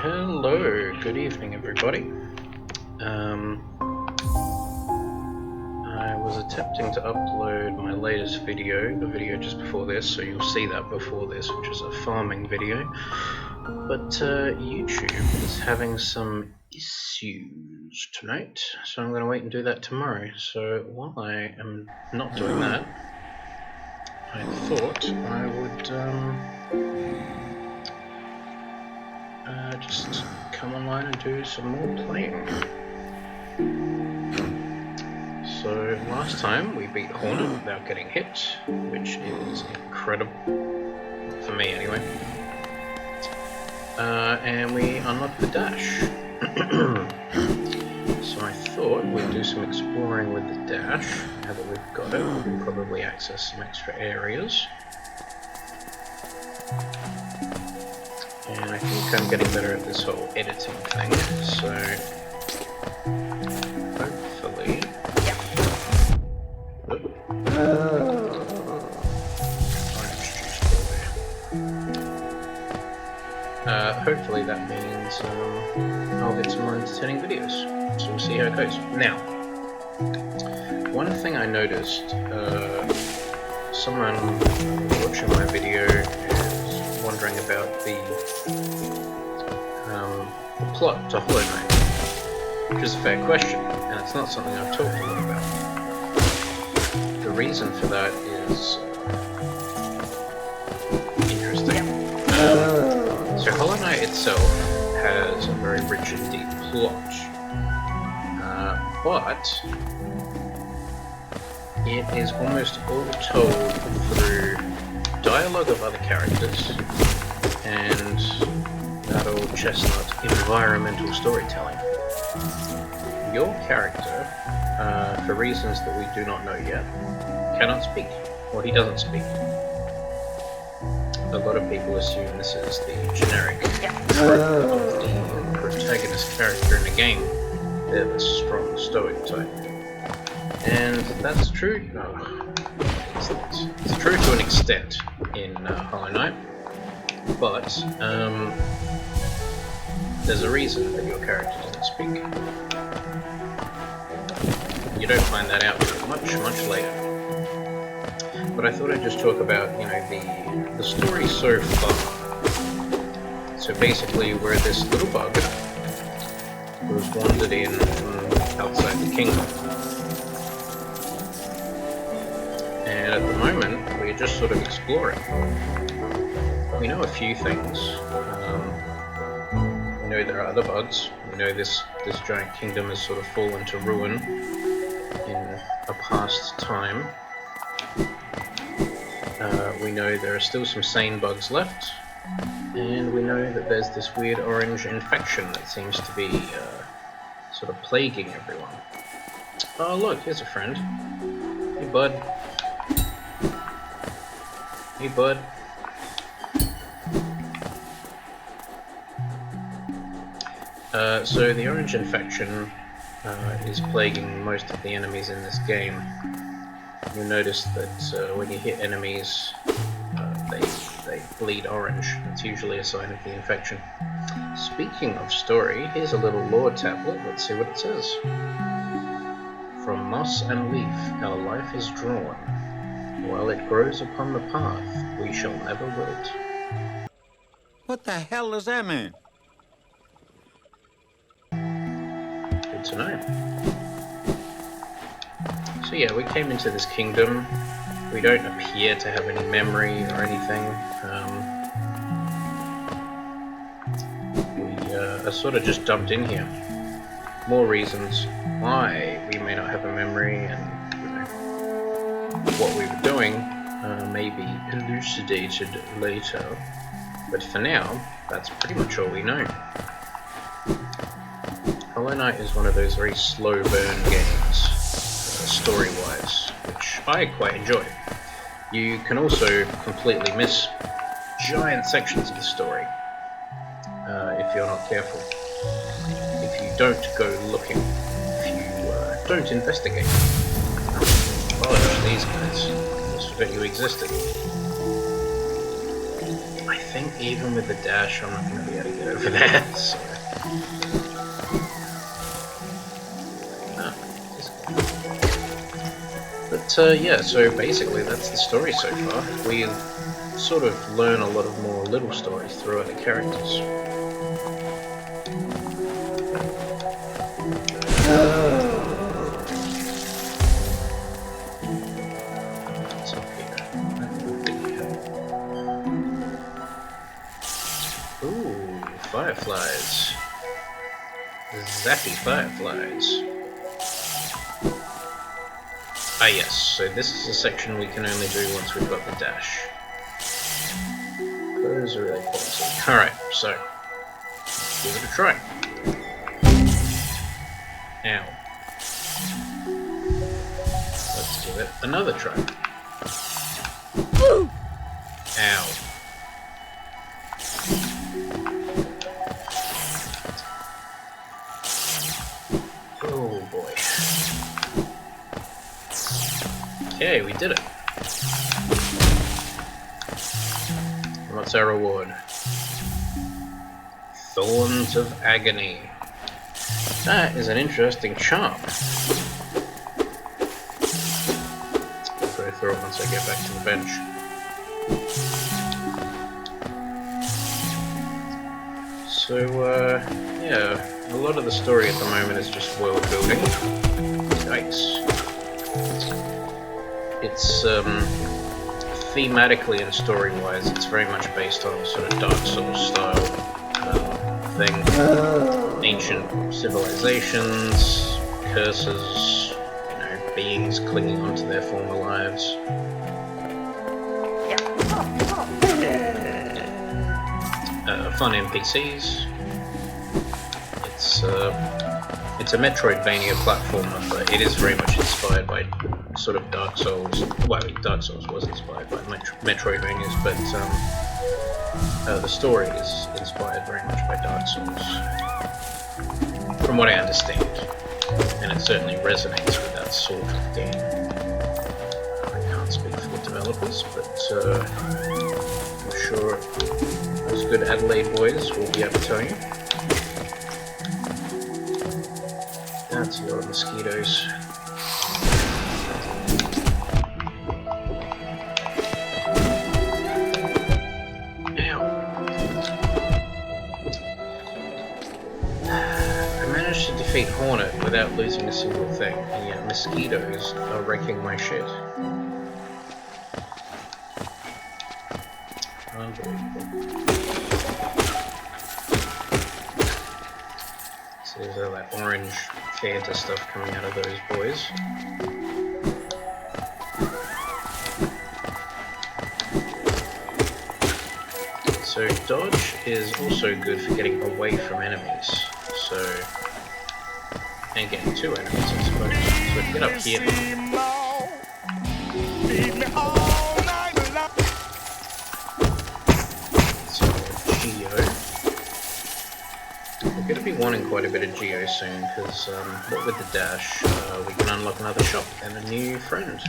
Hello, good evening everybody. I was attempting to upload my latest video, the video just before this, so you'll see that before this, which is a farming video. But YouTube is having some issues tonight, so I'm going to wait and do that tomorrow. So while I am not doing that, I thought I would just come online and do some more playing. So last time we beat Hornet without getting hit, which is incredible, for me anyway. And we unlocked the dash. So I thought we'd do some exploring with the dash. Now that we've got it, we can probably access some extra areas. And I think I'm getting better at this whole editing thing, so hopefully... hopefully that means I'll get some more entertaining videos, so we'll see how it goes. Now, one thing I noticed, someone watching my video is wondering about the plot to Hollow Knight, which is a fair question, and it's not something I've talked a lot about. The reason for that is interesting. So Hollow Knight itself has a very rich and deep plot, but it is almost all told through dialogue of other characters and that old chestnut environmental storytelling. Your character, for reasons that we do not know yet, cannot speak, or he doesn't speak. A lot of people assume this is the generic trope of the protagonist character in the game. They're the strong stoic type. And that's true. It's true to an extent in Hollow Knight, but there's a reason that your character doesn't speak. You don't find that out much later. But I thought I'd just talk about, the story so far. So basically, we're this little bug who's wandered in from outside the kingdom. And at the moment, we're just sort of exploring. We know a few things. We know there are other bugs. We know this giant kingdom has sort of fallen to ruin in a past time. We know there are still some sane bugs left, and we know that there's this weird orange infection that seems to be sort of plaguing everyone. Oh look, here's a friend. Hey bud. Hey bud. So the orange infection is plaguing most of the enemies in this game. You'll notice that when you hit enemies, they bleed orange. It's usually a sign of the infection. Speaking of story, here's a little lore tablet. Let's see what it says. From moss and leaf our life is drawn. While it grows upon the path, we shall never wilt. What the hell does that mean? Good to know. So yeah, we came into this kingdom. We don't appear to have any memory or anything. We are sort of just dumped in here. More reasons why we may not have a memory, and what we were doing may be elucidated later. But for now, that's pretty much all we know. Hollow Knight is one of those very slow burn games, story-wise, which I quite enjoy. You can also completely miss giant sections of the story if you're not careful. If you don't go looking, if you don't investigate. Apologize these guys, just forgot you existed. I think even with the dash, I'm not going to be able to get over there. So. But yeah, so basically that's the story so far. We sort of learn a lot of more little stories through other characters. What's up here? Ooh, fireflies. Zappy fireflies. Ah yes, so this is a section we can only do once we've got the dash. Those are really quality. Alright, so give it a try. Ow. Let's give it another try. Ow. Oh boy. Okay, we did it. What's our reward? Thorns of Agony. That is an interesting charm. I'll go through it once I get back to the bench. So, yeah, a lot of the story at the moment is just world building. Yikes. It's, thematically and story-wise, it's very much based on sort of Dark Souls style thing. Ancient civilizations, curses, you know, beings clinging onto their former lives. Fun NPCs. It's a Metroidvania platformer, but it is very much inspired by sort of Dark Souls. Well, Dark Souls was inspired by Metroidvanias, but the story is inspired very much by Dark Souls, from what I understand, and it certainly resonates with that sort of game. I can't speak for the developers, but I'm sure those good Adelaide boys will be able to tell you. That's a lot of mosquitoes. Ow. I managed to defeat Hornet without losing a single thing, and yet mosquitoes are wrecking my shit. Unbelievable. So there's all that orange Fanta stuff coming out of those boys. So dodge is also good for getting away from enemies. So, and getting to enemies, I suppose. So if you get up here, so Geo. We're going to be wanting quite a bit of Geo soon, because what with the dash, we can unlock another shop and a new friend.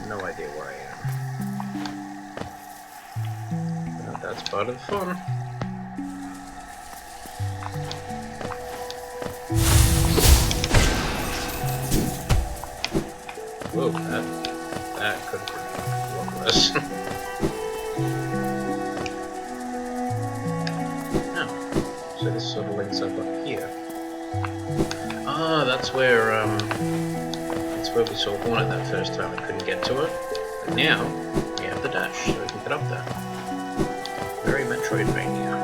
No idea where I am. But that's part of the fun. Whoa, that could be a lot worse. So this sort of links up here. Ah, that's where we saw Hornet that first time. I couldn't get to it, but now we have the dash, so we can get up there. Very Metroidvania.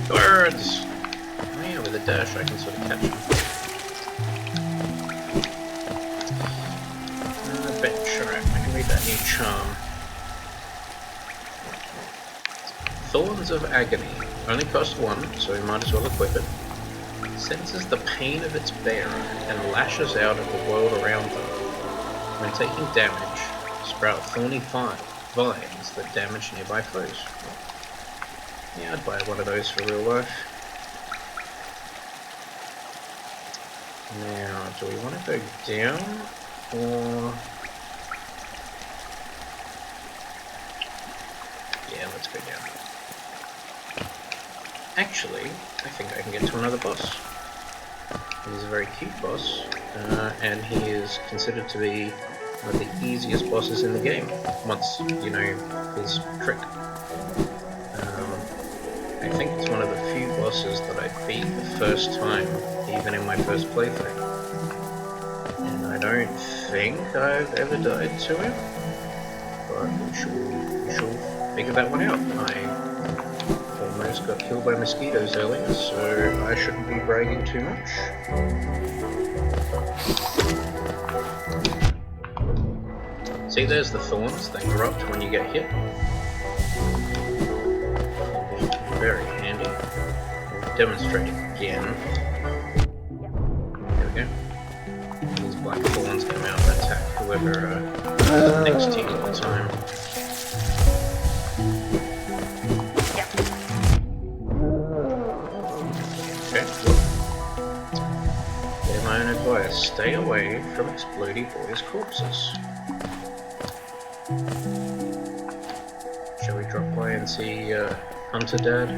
Birds. Oh yeah, with the dash I can sort of catch them. Bench. Alright, I can read that new charm. Thorns of Agony. Only cost 1, so we might as well equip it. Senses the pain of its bearer and lashes out at the world around them. When taking damage, sprout thorny vines that damage nearby foes. Yeah, I'd buy one of those for real life. Now, do we want to go down or let's go down. Actually, I think I can get to another boss. He's a very cute boss, and he is considered to be one of the easiest bosses in the game, once you know his trick. I think it's one of the few bosses that I beat the first time, even in my first playthrough. And I don't think I've ever died to him, but we shall figure that one out. I almost got killed by mosquitoes earlier, so I shouldn't be bragging too much. See, there's the thorns that erupt when you get hit. Very handy. We'll demonstrate again. There we go. These black thorns come out and attack whoever next to you at the time. Okay, well, they're my own advice. Stay away from explodey boys' corpses. Shall we drop by and see Hunter Dad?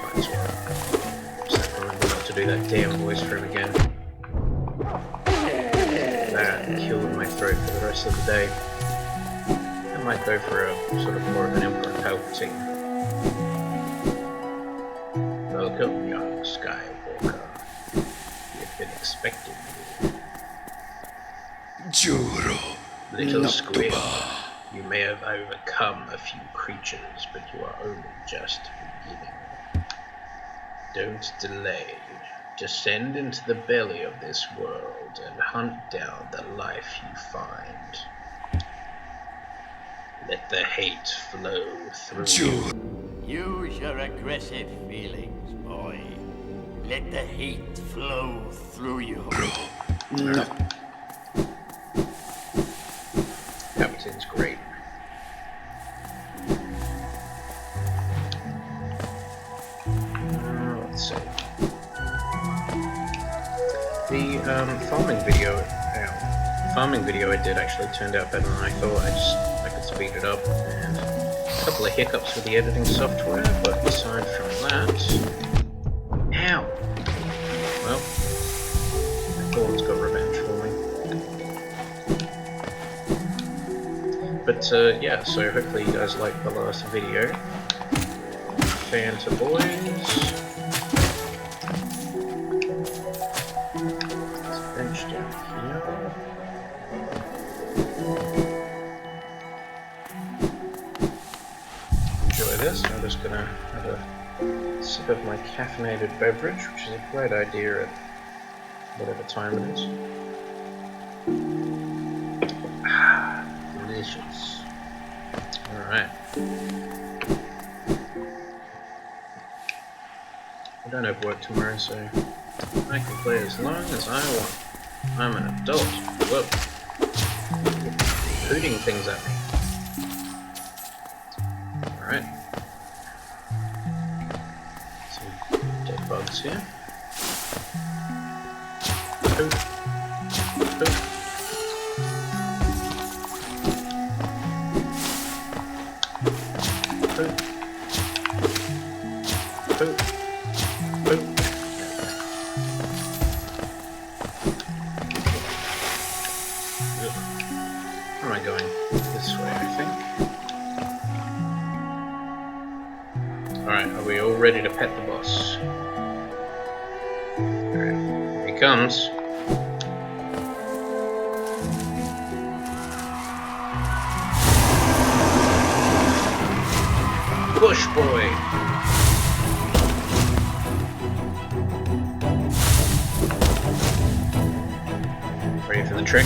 Might as well. Just have to remember not to do that damn voice for him again. That killed my throat for the rest of the day. I might go for a sort of more of an Emperor Palpatine. Welcome, young Skywalker. We've been expecting you. Juro. Little Squid, you may have overcome a few creatures, but you are only just beginning. Don't delay. Descend into the belly of this world and hunt down the life you find. Let the hate flow through you. Use your aggressive feelings, boy. Let the hate flow through you. Palpatine's great. Let's see. The farming video I did actually turned out better than I thought. I could speed it up, and a couple of hiccups with the editing software, but aside from that, ow! Well, the thorns got revenge for me. But yeah, so hopefully you guys liked the last video. Fanta boys. There's a bench down here. Enjoy this. I'm just gonna have a sip of my caffeinated beverage, which is a great idea at whatever time it is. Ah, delicious. Alright. I don't have work tomorrow, so I can play as long as I want. I'm an adult. Whoa. Hooting things at me. Alright. Some dead bugs here. Hoot. Hoot. Hoot. Hoot. Hoot. Where am I going? This way, I think. Alright, are we all ready to pet the boss? Alright, here he comes. Bush boy! Ready for the trick?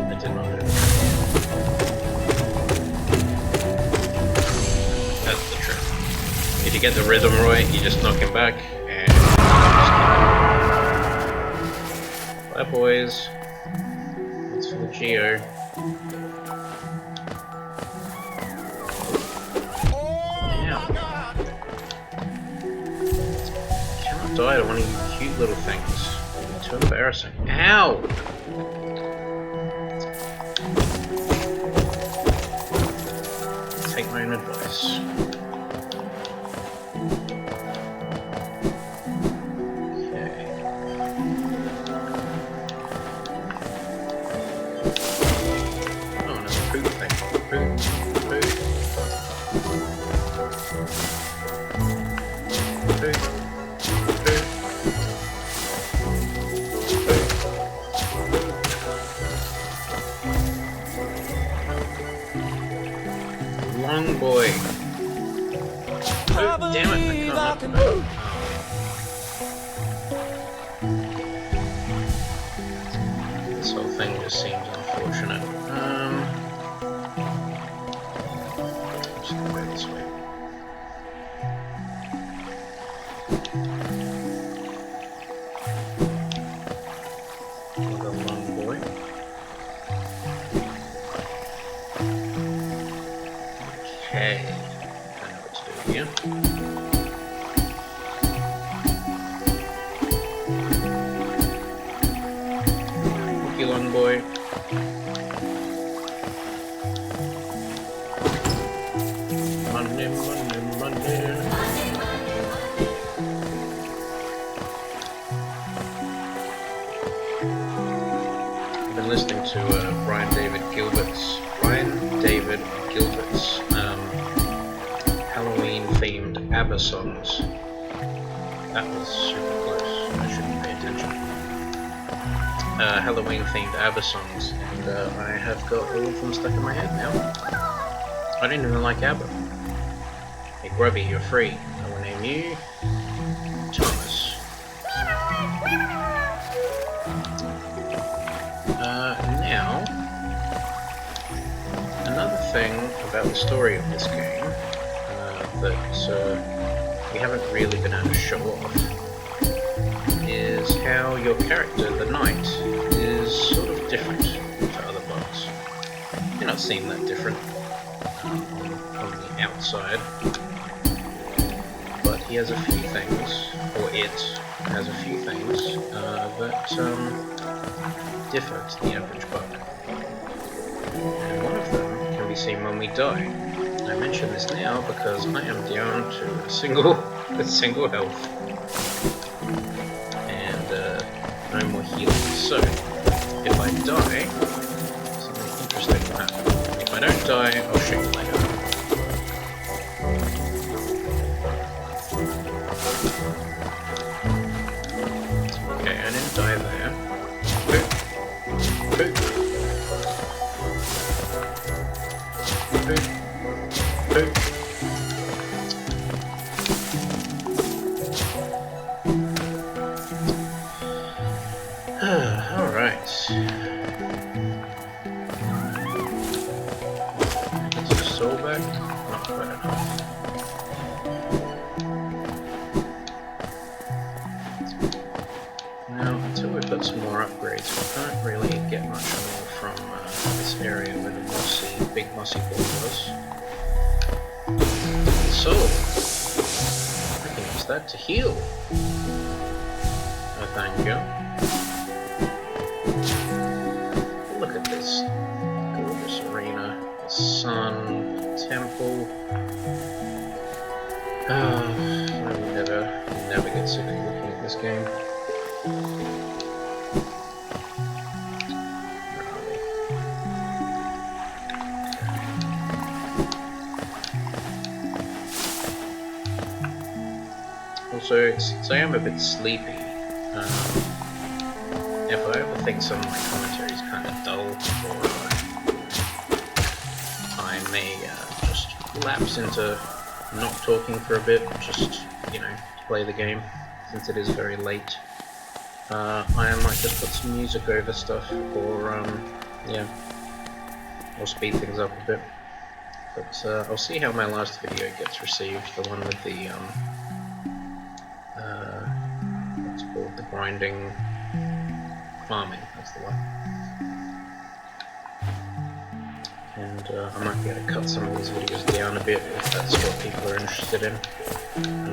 I did not do the trick. That's the trick. If you get the rhythm right, you just knock him back and just bye boys. That's for the Geo. Die to one of you cute little things until So embarrassing. Ow! Take my own advice. Okay. Oh, another poop thing. Poop. Poop. Poop. Poop. Long boy. Oh, damn it, I can't. Oh. This whole thing just seems unfortunate. Just gonna go this way. Another long boy. Okay. I know what to do here. Cookie long boy. Money, money, money. I've been listening to Brian David Gilbert's Halloween-themed ABBA songs. That was super close. I shouldn't pay attention. Halloween-themed ABBA songs, and I have got all of them stuck in my head now. I didn't even like ABBA. Hey Grubby, you're free. I will name you Thomas. Now, another thing about the story of this game that we haven't really been able to show off is how your character, the knight, is sort of different to other bugs. You're not seeing that different on the outside, but he has a few things, or it has a few things that differ to the average bug. And one of them can be seen when we die. I mention this now because I am down to a single health and no more healing. So if I die, something interesting will happen. If I don't die, I'll show you later. Okay, I didn't die there. Boop. Boop. Boop. Boop. Alright. Get the soul back? Not quite enough. Now, until we've got some more upgrades, we can't really get much more from this area where the big mossy ball was. So, I can use that to heal. Oh, thank you. Look at this gorgeous arena, the sun, the temple. I will never get sick of looking at this game. Also, since I am a bit sleepy, if I ever think some of my commentary is kind of dull, or I may just lapse into not talking for a bit, just, you know, to play the game, since it is very late. I might just put some music over stuff, or, yeah, or speed things up a bit. But I'll see how my last video gets received, the one with the, what's it called, the grinding farming, that's the one. and I might be able to cut some of these videos down a bit if that's what people are interested in.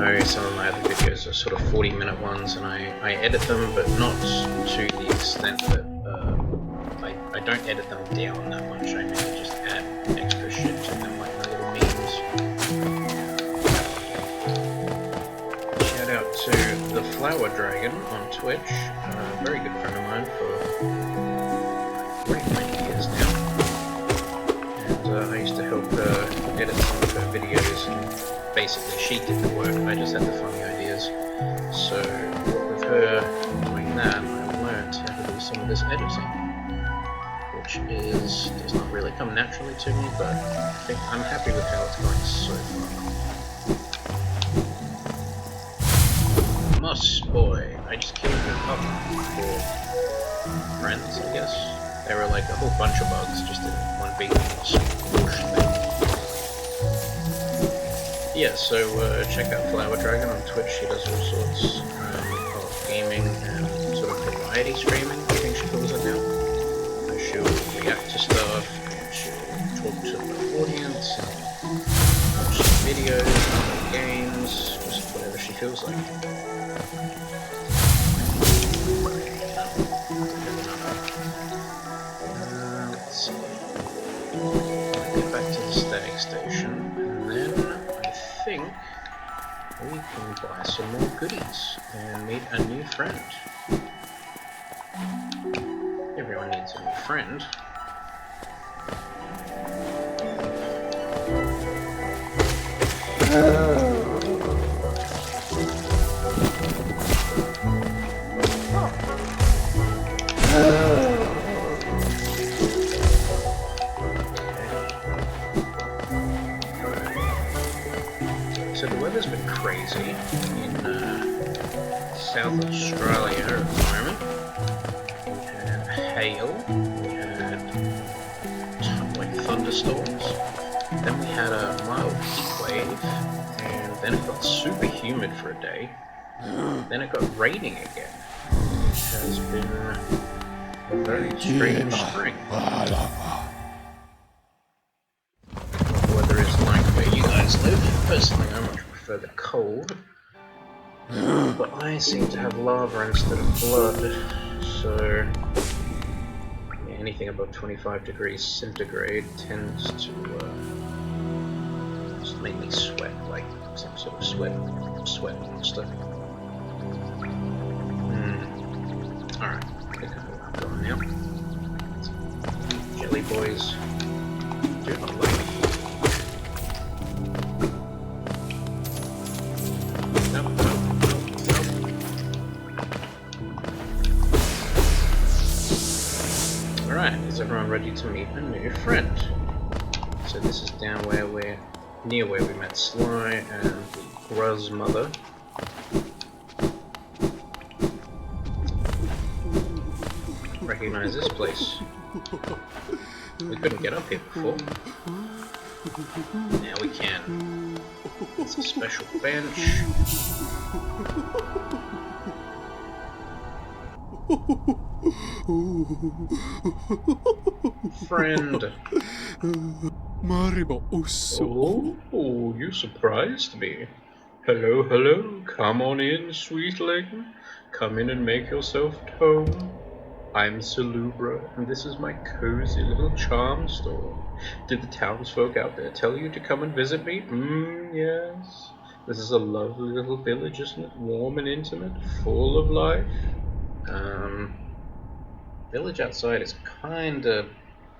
I know some of my other videos are sort of 40-minute ones, and I edit them, but not to the extent that I don't edit them down that much. I mainly just add extra shit to them, like my little memes. Shout out to the Flower Dragon on Twitch, a very good friend of mine for great many years now. And I used to help her edit some of her videos, and basically she did the work. I just had the funny ideas. So with her doing that, I learned how to do some of this editing, which does not really come naturally to me, but I think I'm happy with how it's going so far. Moss boy, I just killed a couple for friends, I guess. They were like a whole bunch of bugs just in one big squoosh thing. Yeah, so check out Flower Dragon on Twitch. She does all sorts of gaming and sort of variety streaming, I think she calls it now. She'll react to stuff, and she'll talk to the audience, and watch some videos, play games, just whatever she feels like. Let's see. Get back to the stag station, and then I think we can buy some more goodies and meet a new friend. Everyone needs a new friend. So the weather's been crazy in South Australia at the moment. We had hail, we had like thunderstorms, then we had a mild heat wave, and then it got super humid for a day, then it got raining again. It has been a very strange spring. The weather is like where you guys live. Personally, I much prefer the cold, but I seem to have lava instead of blood, so yeah, anything above 25 degrees centigrade tends to just make me sweat like some sort of sweat monster. Alright, I think I know where I'm going now. Jelly boys do not like me. Alright, is everyone ready to meet a new friend? So this is down where we're near where we met Sly and the Gruz mother. Recognize this place. We couldn't get up here before. Now we can. It's a special bench. Friend. Oh, you surprised me. Hello, hello. Come on in, sweetling. Come in and make yourself at home. I'm Salubra, and this is my cozy little charm store. Did the townsfolk out there tell you to come and visit me? Yes. This is a lovely little village, isn't it? Warm and intimate, full of life. Village outside is kinda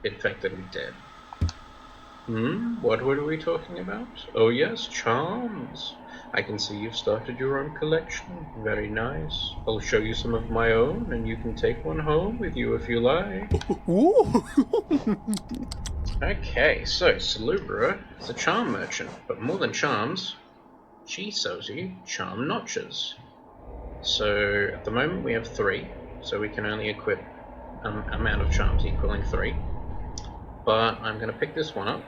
infected and dead. What were we talking about? Oh yes, charms. I can see you've started your own collection. Very nice. I'll show you some of my own, and you can take one home with you if you like. Okay, so Salubra is a charm merchant, but more than charms, she sells you charm notches. So at the moment we have 3, so we can only equip an amount of charms equaling 3. But I'm going to pick this one up,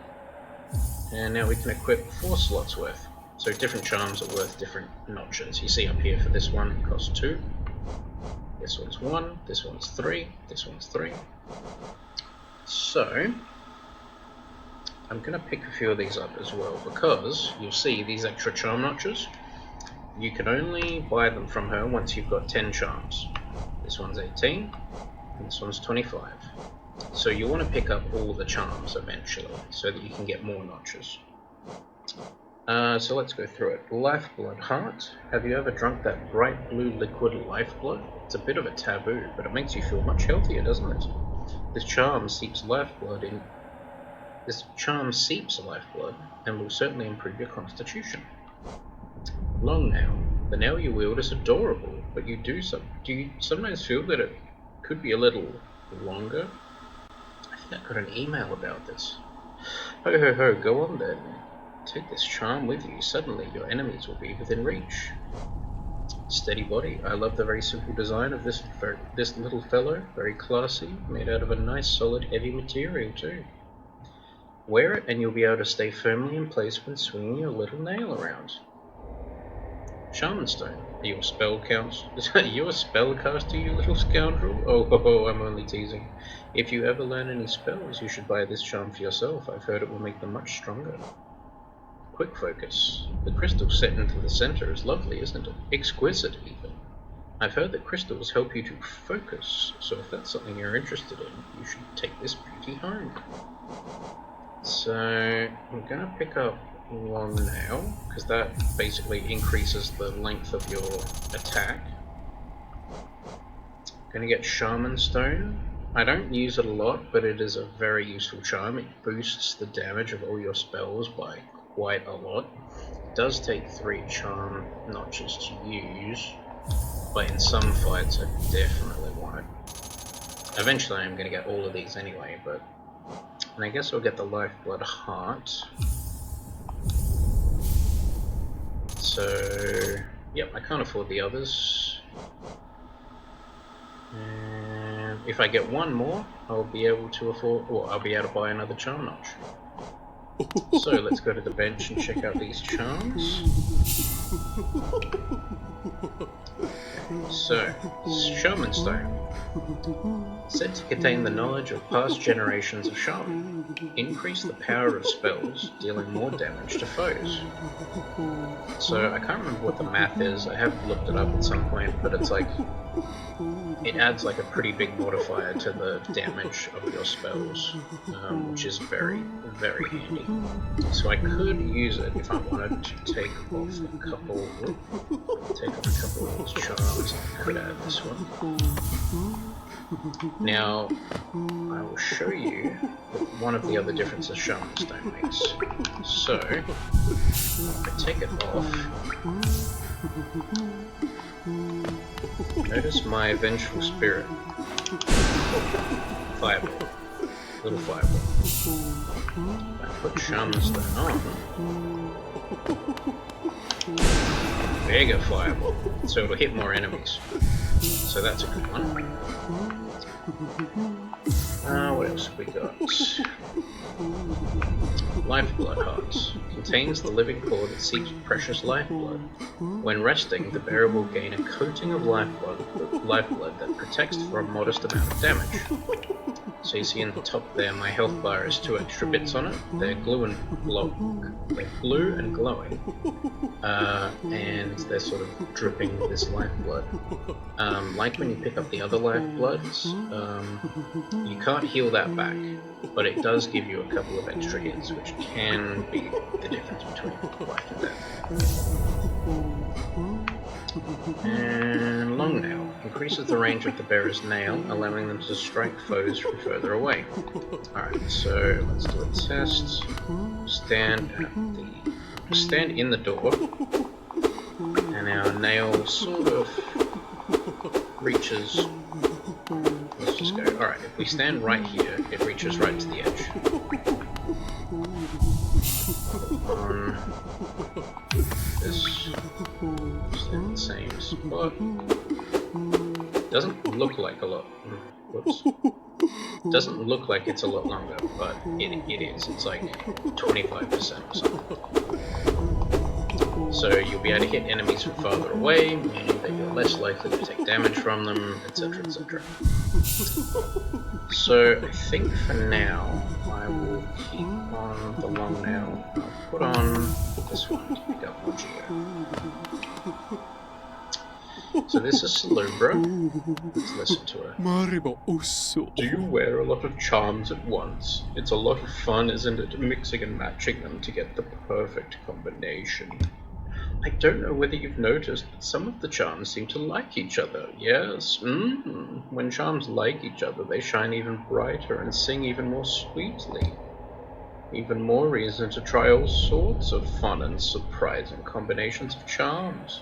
and now we can equip 4 slots worth. So different charms are worth different notches. You see up here for this one, it costs 2. This one's 1, this one's 3, this one's 3. So, I'm going to pick a few of these up as well, because you'll see these extra charm notches. You can only buy them from her once you've got 10 charms. This one's 18, and this one's 25. So you want to pick up all the charms eventually, so that you can get more notches. So let's go through it. Lifeblood Heart. Have you ever drunk that bright blue liquid lifeblood? It's a bit of a taboo, but it makes you feel much healthier, doesn't it? This charm seeps lifeblood and will certainly improve your constitution. Long nail. The nail you wield is adorable, but do you sometimes feel that it could be a little longer? I think I got an email about this. Ho ho ho, go on then. Take this charm with you. Suddenly your enemies will be within reach. Steady body. I love the very simple design of this little fellow. Very classy, made out of a nice solid heavy material too. Wear it and you'll be able to stay firmly in place when swinging your little nail around. Shaman Stone. Are you a spellcaster, you little scoundrel? Oh, I'm only teasing. If you ever learn any spells, you should buy this charm for yourself. I've heard it will make them much stronger. Quick focus. The crystal set into the center is lovely, isn't it? Exquisite, even. I've heard that crystals help you to focus, so if that's something you're interested in, you should take this beauty home. So, I'm gonna pick up Long Nail, because that basically increases the length of your attack. Gonna get Shaman Stone. I don't use it a lot, but it is a very useful charm. It boosts the damage of all your spells by quite a lot. It does take 3 charm notches to use, but in some fights I definitely want it. Eventually I'm gonna get all of these anyway, and I guess I'll get the Lifeblood Heart. So, yep, I can't afford the others. And if I get one more, I'll be able to buy another charm notch. So let's go to the bench and check out these charms. So, Shaman Stone. Said to contain the knowledge of past generations of shaman. Increase the power of spells, dealing more damage to foes. So I can't remember what the math is. I have looked it up at some point, but it's like it adds like a pretty big modifier to the damage of your spells, which is very, very handy. So I could use it if I wanted to take off a couple of these charms. I could add this one. Now, I will show you one of the other differences Shaman Stone makes. So, if I take it off, notice my Vengeful Spirit. Fireball. Little fireball. If I put Shaman Stone on, bigger fireball. So it'll hit more enemies. So that's a good one. What else have we got? Lifeblood Heart. Contains the living core that seeps precious lifeblood. When resting, the bearer will gain a coating of lifeblood that protects for a modest amount of damage. So you see in the top there, my health bar has 2 extra bits on it. They're blue and glowing, and they're sort of dripping this lifeblood. Like when you pick up the other lifebloods, you can't heal that back, but it does give you a couple of extra hits, which can be the difference between life and death. And Long Nail increases the range of the bearer's nail, allowing them to strike foes from further away. Alright, so let's do a test. Stand in the door, and our nail sort of reaches. Let's just go. Alright, if we stand right here, it reaches right to the edge. On this, just in the same spot. Doesn't look like a lot. Whoops. Doesn't look like it's a lot longer, but it is. It's like 25% or something. So you'll be able to hit enemies from farther away, meaning that you're less likely to take damage from them, etc, etc. So I think for now, I will keep on the long nail. I'll put on this one to pick up more geo. So this is Salubra. Let's listen to her. Do you wear a lot of charms at once? It's a lot of fun, isn't it, mixing and matching them to get the perfect combination. I don't know whether you've noticed, but some of the charms seem to like each other. Yes, when charms like each other, they shine even brighter and sing even more sweetly. Even more reason to try all sorts of fun and surprising combinations of charms.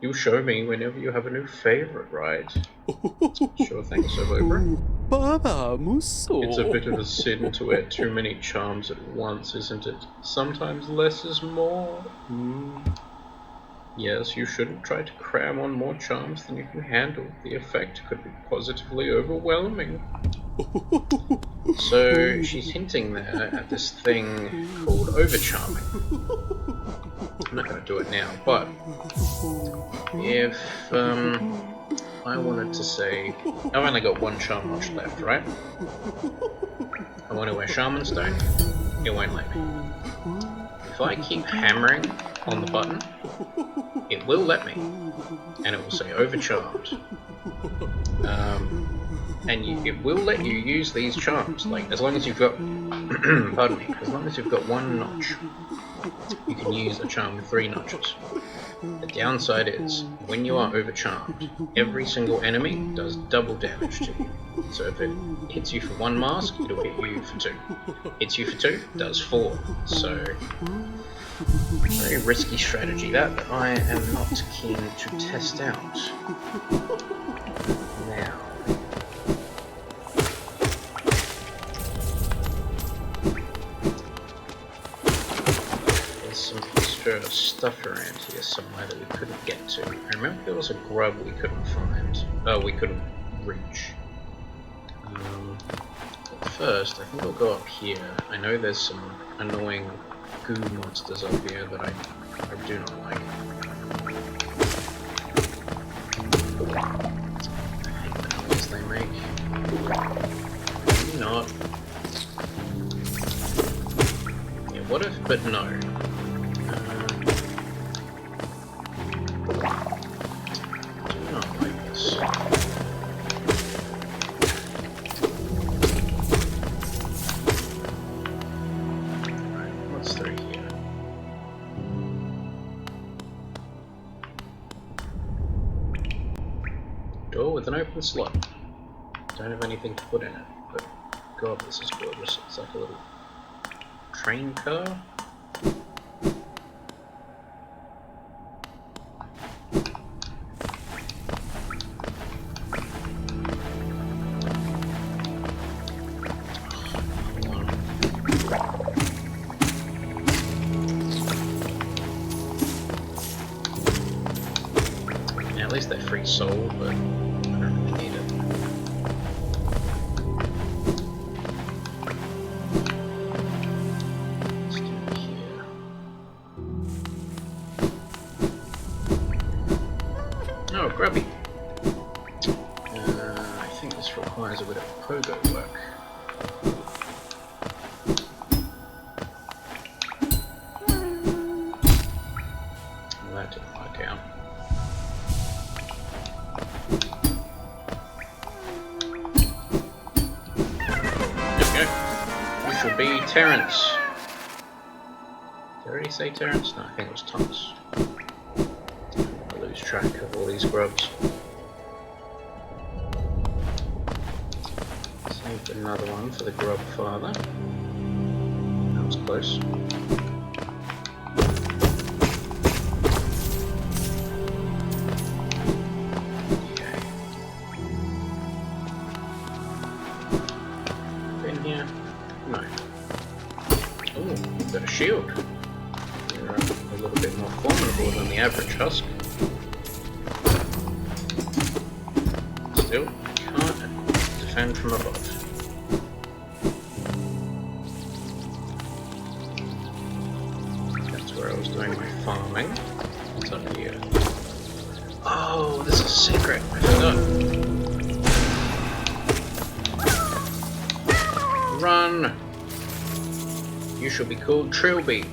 You show me whenever you have a new favorite, right? Sure thing, Salubra. It's a bit of a sin to wear too many charms at once, isn't it? Sometimes less is more. Yes, you shouldn't try to cram on more charms than you can handle. The effect could be positively overwhelming. So she's hinting there at this thing called overcharming. I'm not going to do it now, but if I wanted to say, I've only got one charm watch left, right? I want to wear Shaman Stone, it won't let me. If I keep hammering on the button, it will let me, and it will say overcharmed. And it will let you use these charms, like as long as you've got, pardon me, as long as you've got one notch, you can use a charm with 3 notches. The downside is, when you are overcharmed, every single enemy does double damage to you. So if it hits you for 1 mask, it'll hit you for 2. Hits you for 2, does 4. So, very risky strategy that I am not keen to test out. Now, stuff around here somewhere that we couldn't get to. I remember there was a grub we couldn't find. Oh, we couldn't reach. But first, I think I'll go up here. I know there's some annoying goo monsters up here that I do not like. I hate the noise they make. Maybe not. Yeah, what if, but no. Door with an open slot. Don't have anything to put in it, but God, this is gorgeous. It's like a little train car. Now, at least they're free soul, but grubby. I think this requires a bit of pogo work. Well, that didn't work out. There we go. Which will be Terrence. Did I already say Terrence? No, I think it was Thomas. Track of all these grubs. Saved another one for the grub father. That was close. Okay. In here? No. Oh, we've got a shield. You're a little bit more formidable than the average husk. Still can't defend from above. That's where I was doing my a secret. I forgot. Run! You shall be called Trilby.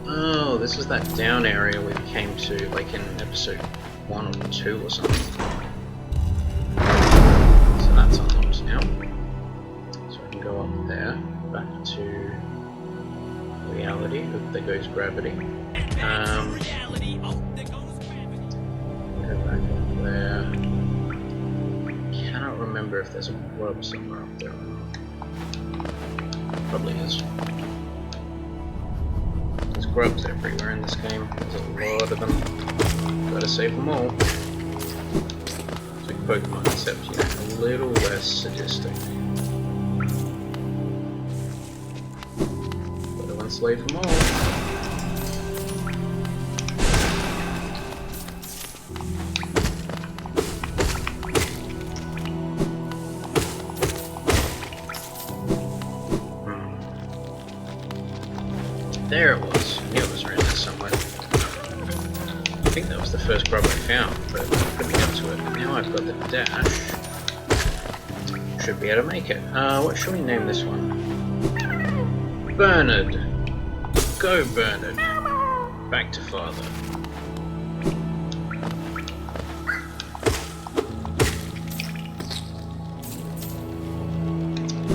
Oh, this is that down area we came to, like in episode 1 or 2 or something. So that's unlocked now. So I can go up there, back to reality. Oop, there goes gravity. Go back up there. Cannot remember if there's a grub somewhere up there or not. Probably is. There's grubs everywhere in this game. There's a lot of them. Gotta save them all. It's like Pokemon, except a little less sadistic. Gotta enslave them all. There it was. I knew it was around there somewhere. I think that was the first grub I found, but I couldn't get to it. Now I've got the dash. Should be able to make it. What shall we name this one? Bernard. Go, Bernard. Back to father.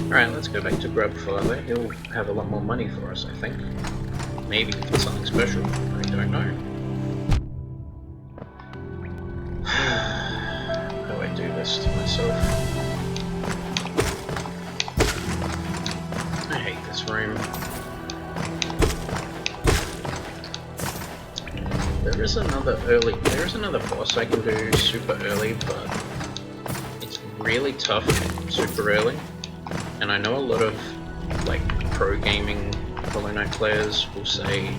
Alright, let's go back to Grubfather. He'll have a lot more money for us, I think. Maybe even something special. I don't know. How do I do this to myself? I hate this room. There is another boss I can do super early, but it's really tough super early. And I know a lot of like pro gaming Hollow Knight players will say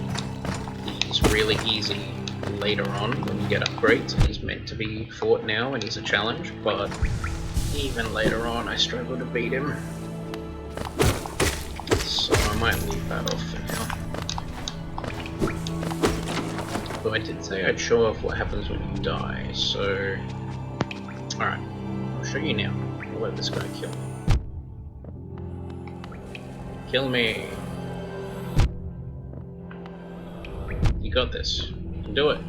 he's really easy later on when you get upgrades and he's meant to be fought now and he's a challenge, but even later on I struggle to beat him. So I might leave that off for now. Though I did say I'd show off what happens when you die, so... Alright, I'll show you now. I'll let this guy kill me. Kill me! You got this. You can do it.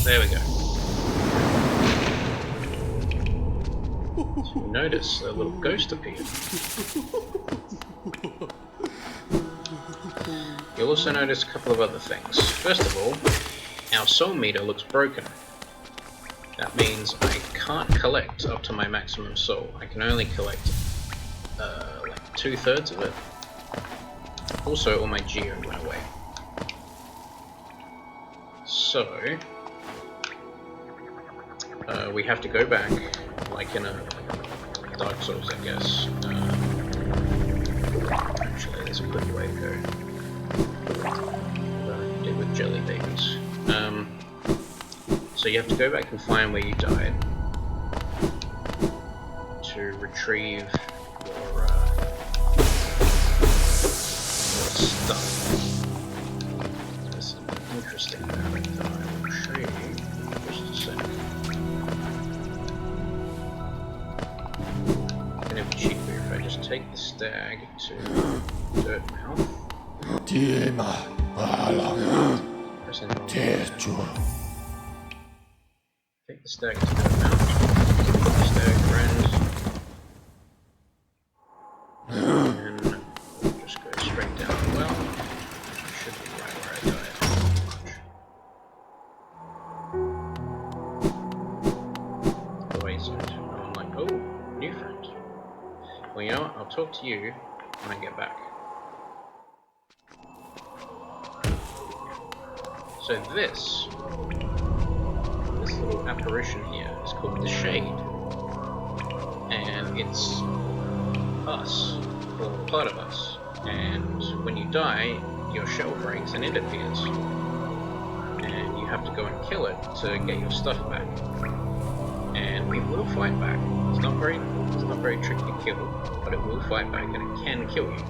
There we go. So you notice a little ghost appeared. You'll also notice a couple of other things. First of all, our soul meter looks broken. That means I can't collect up to my maximum soul. I can only collect like 2/3 of it. Also, all my geo went away. So we have to go back, like in a Dark Souls, I guess. Actually, there's a quick way to go. Do with jelly babies. So you have to go back and find where you died to retrieve your stuff. There's something interesting about it that I will show you in just a second. It's gonna be cheaper if I just take the stag to Dirtmouth. Pressing the wrong button. Take the stag to Dirtmouth. Stag friend. And just go straight down the well. Should be right where I died. The way zone. And I'm like, oh, new friend. Well, you know what? I'll talk to you when I get back. So this little apparition here is called the Shade. And it's us, or part of us. And when you die, your shell breaks and it appears. have to go and kill it to get your stuff back. And it will fight back. It's not very tricky to kill, but it will fight back and it can kill you.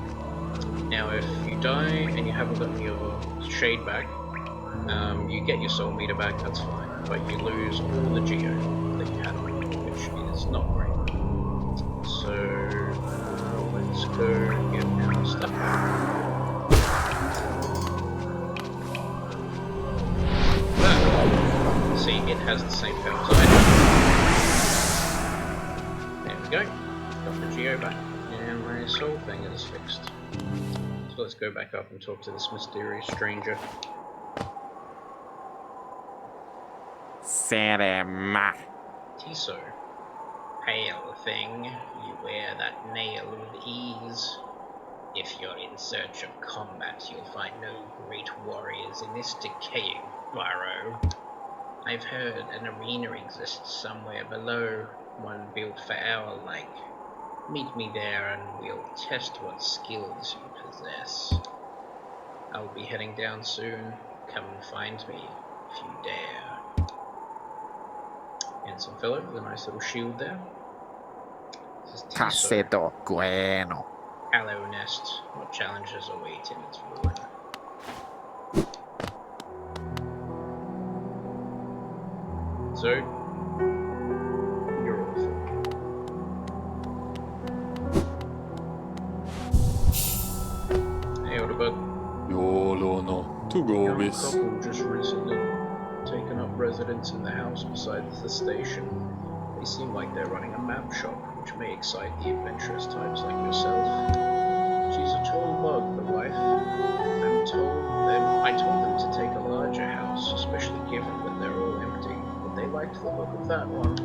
Now if you die and you haven't gotten your shade back, you get your soul meter back, that's fine, but you lose all the geo that you had on it, which is not great. So let's go get our stuff back. See, it has the same powers I do. There we go. Got the geo back, and my soul thing is fixed. So let's go back up and talk to this mysterious stranger. Serema. Tiso, pale thing, you wear that nail with ease. If you're in search of combat, you'll find no great warriors in this decaying burrow. I've heard an arena exists somewhere below, one built for our like. Meet me there and we'll test what skills you possess. I'll be heading down soon. Come and find me if you dare. Handsome fellow with a nice little shield there. This is Tiso. Caseto Gueno. Hallow Nest. What challenges await in its ruin? So, you're awful. Hey, Autobot. YOLO no to go Young with. couple just recently taken up residence in the house beside the station. They seem like they're running a map shop, which may excite the adventurous types like yourself. She's a tall bug, the wife. I told them to take a larger house, especially given that they're all empty, but they liked the look of that one.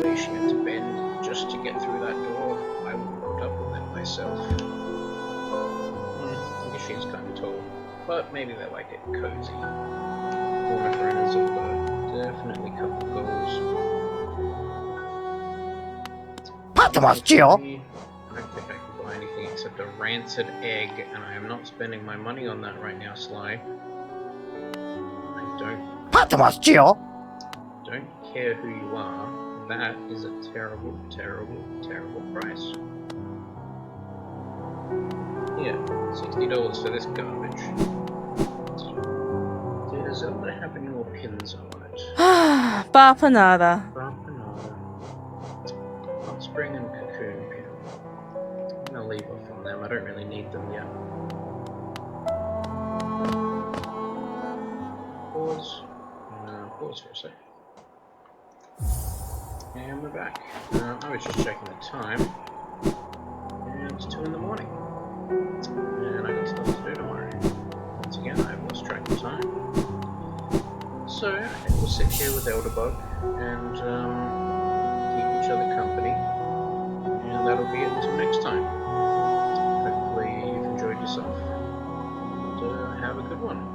The way she had to bend just to get through that door, I wouldn't put up with it myself. I guess she's kind of tall, but maybe they like it cozy. All my friends have definitely cut the goals. Patmos, Gio! I don't think I can buy anything except a rancid egg, and I am not spending my money on that right now, Sly. I Patmos, Gio! don't care who you are. That is a terrible, terrible, terrible price. Here, $60 for this garbage. Does Zelda have any more pins on it? Bapanada. Bapanada. Hot Spring and Cocoon pin. I'm gonna leave off on them, I don't really need them yet. Pause. Pause for a sec. And we're back. I was just checking the time. And it's 2 in the morning. And I got stuff to do tomorrow. Once again, I've lost track of time. So, I think we'll sit here with Elderbug and keep each other company. And that'll be it until next time. Hopefully you've enjoyed yourself. And have a good one.